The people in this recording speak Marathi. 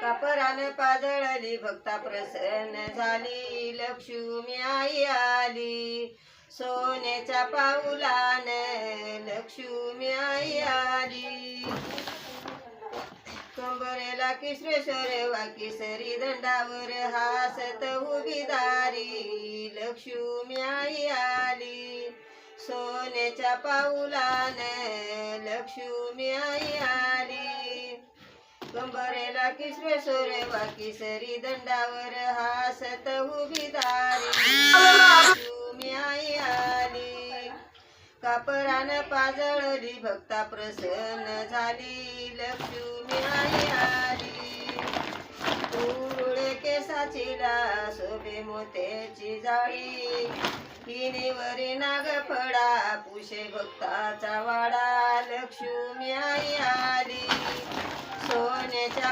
कापरान पाजळली भक्ता प्रसन्न झाली, लक्ष्मी आई आली. सोन्याच्या पाऊलान लक्ष्मी आई आली. कंबरेला किशोरेश्वर वाकीसरी दंडावर हासत उभी दारी, लक्ष्मी आई आली. सोन्याच्या पाऊलान लक्ष्मी आई आली. कंबरेला किशोरेश्वर वाकीसरी दंडावर हासत उभी दारी, लक्ष्मी आई आली. कापरान पाजळली भक्ता प्रसन्न झाली, लक्ष्मी आई आली. कुरुळे केसाची शोभे मोत्याची जाळी, किनीवरी नागफळा पुशे भक्ताचा वाडा, लक्ष्मी आई आली. सोन्याच्या